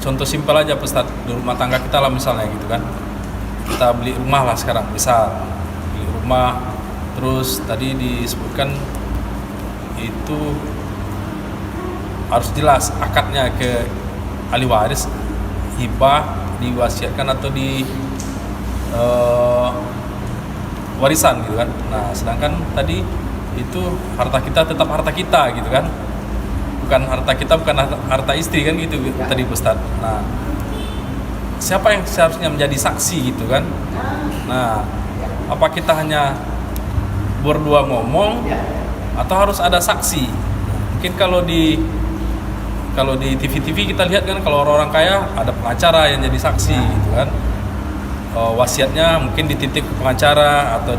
contoh simpel aja Ustadz, di rumah tangga kita lah misalnya gitu kan. Kita beli rumah lah sekarang, misal beli rumah, terus tadi disebutkan itu harus jelas akadnya ke ahli waris, hibah, diwasiatkan atau di warisan gitu kan. Nah sedangkan tadi itu harta kita tetap harta kita gitu kan, bukan harta kita, bukan harta istri kan gitu ya. Tadi Ustadz. Nah siapa yang seharusnya menjadi saksi gitu kan. Nah apa kita hanya berdua ngomong atau harus ada saksi? Mungkin kalau di TV-TV kita lihat kan, kalau orang-orang kaya ada pengacara yang jadi saksi gitu kan. Wasiatnya mungkin dititip ke pengacara atau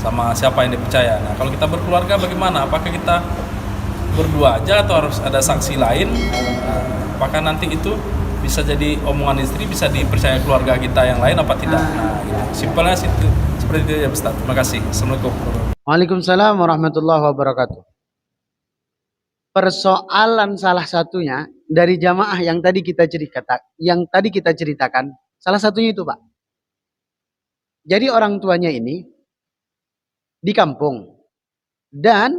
sama siapa yang dipercaya. Nah kalau kita berkeluarga bagaimana? Apakah kita berdua aja atau harus ada saksi lain? Apakah nanti itu bisa jadi omongan istri, bisa dipercaya keluarga kita yang lain apa tidak? Nah gitu. Simpelnya seperti itu ya Ustaz. Terima kasih. Assalamualaikum. Waalaikumsalam warahmatullahi wabarakatuh. Persoalan salah satunya dari jamaah yang tadi kita ceritakan, salah satunya itu Pak. Jadi orang tuanya ini di kampung dan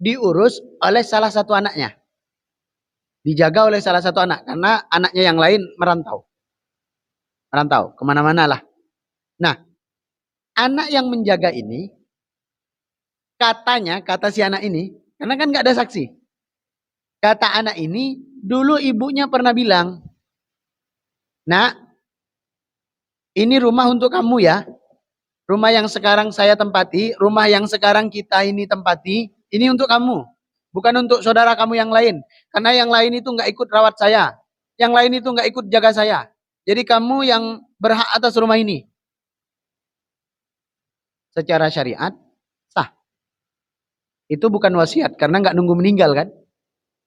diurus oleh salah satu anaknya. Dijaga oleh salah satu anak karena anaknya yang lain merantau. Merantau kemana-mana lah. Nah, anak yang menjaga ini kata si anak ini, karena kan nggak ada saksi. Kata anak ini, dulu ibunya pernah bilang, "Nak, ini rumah untuk kamu ya. Rumah yang sekarang saya tempati, rumah yang sekarang kita ini tempati, ini untuk kamu. Bukan untuk saudara kamu yang lain. Karena yang lain itu nggak ikut rawat saya. Yang lain itu nggak ikut jaga saya. Jadi kamu yang berhak atas rumah ini." Secara syariat, sah. Itu bukan wasiat, karena nggak nunggu meninggal kan.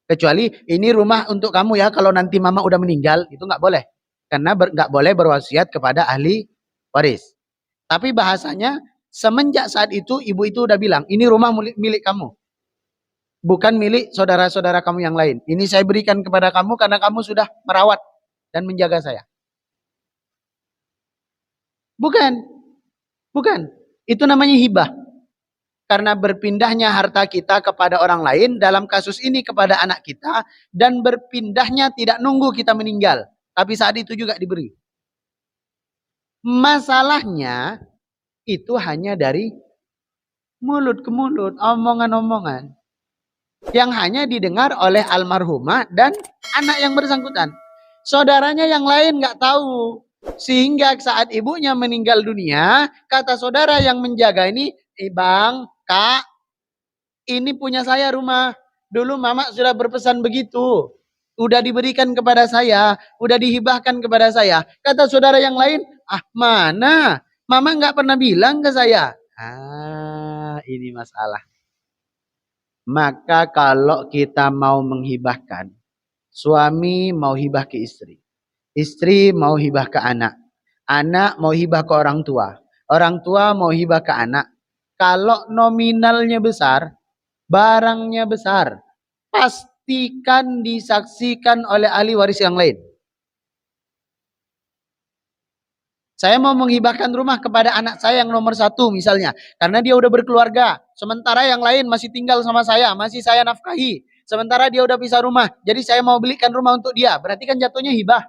Kecuali ini rumah untuk kamu ya, kalau nanti mama udah meninggal, itu nggak boleh. Karena nggak boleh berwasiat kepada ahli waris. Tapi bahasanya, semenjak saat itu, ibu itu udah bilang, ini rumah milik kamu. Bukan milik saudara-saudara kamu yang lain. Ini saya berikan kepada kamu karena kamu sudah merawat dan menjaga saya. Bukan. Bukan. Itu namanya hibah. Karena berpindahnya harta kita kepada orang lain, dalam kasus ini kepada anak kita, dan berpindahnya tidak nunggu kita meninggal. Tapi saat itu juga diberi. Masalahnya, itu hanya dari mulut ke mulut, omongan-omongan. Yang hanya didengar oleh almarhumah dan anak yang bersangkutan. Saudaranya yang lain nggak tahu. Sehingga saat ibunya meninggal dunia, kata saudara yang menjaga ini, "Bang, Kak, ini punya saya rumah. Dulu mama sudah berpesan begitu. Udah diberikan kepada saya, udah dihibahkan kepada saya." Kata saudara yang lain, "Ah, mana? Mama nggak pernah bilang ke saya." Ini masalah. Maka kalau kita mau menghibahkan, suami mau hibah ke istri, istri mau hibah ke anak, anak mau hibah ke orang tua mau hibah ke anak. Kalau nominalnya besar, barangnya besar, pastikan disaksikan oleh ahli waris yang lain. Saya mau menghibahkan rumah kepada anak saya yang nomor 1 misalnya, karena dia udah berkeluarga. Sementara yang lain masih tinggal sama saya, masih saya nafkahi. Sementara dia udah pisah rumah, jadi saya mau belikan rumah untuk dia. Berarti kan jatuhnya hibah.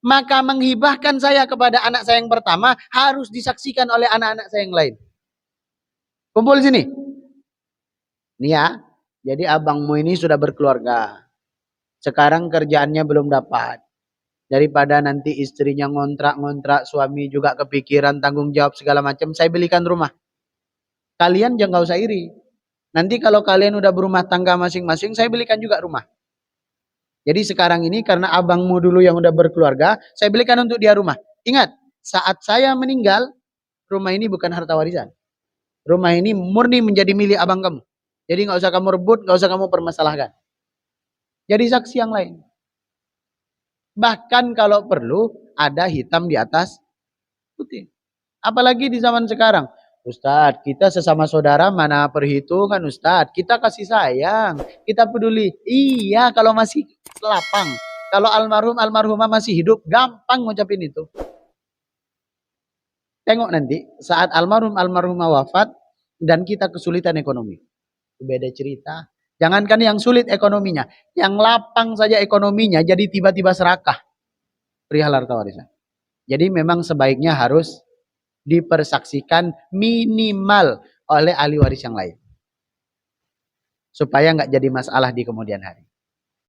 Maka menghibahkan saya kepada anak saya yang pertama harus disaksikan oleh anak-anak saya yang lain. Kumpul sini. Nih ya, jadi abangmu ini sudah berkeluarga. Sekarang kerjaannya belum dapat. Daripada nanti istrinya ngontrak-ngontrak, suami juga kepikiran tanggung jawab segala macam, saya belikan rumah. Kalian jangan usah iri. Nanti kalau kalian udah berumah tangga masing-masing, saya belikan juga rumah. Jadi sekarang ini karena abangmu dulu yang udah berkeluarga, saya belikan untuk dia rumah. Ingat, saat saya meninggal, rumah ini bukan harta warisan. Rumah ini murni menjadi milik abang kamu. Jadi nggak usah kamu rebut, nggak usah kamu permasalahkan. Jadi saksi yang lain. Bahkan kalau perlu ada hitam di atas putih. Apalagi di zaman sekarang. Ustadz, kita sesama saudara mana perhitungan Ustadz. Kita kasih sayang, kita peduli. Iya, kalau masih lapang. Kalau almarhum almarhumah masih hidup, gampang ngucapin itu. Tengok nanti saat almarhum almarhumah wafat dan kita kesulitan ekonomi. Beda cerita. Jangankan yang sulit ekonominya, yang lapang saja ekonominya jadi tiba-tiba serakah perihal harta warisan. Jadi memang sebaiknya harus dipersaksikan minimal oleh ahli waris yang lain. Supaya nggak jadi masalah di kemudian hari.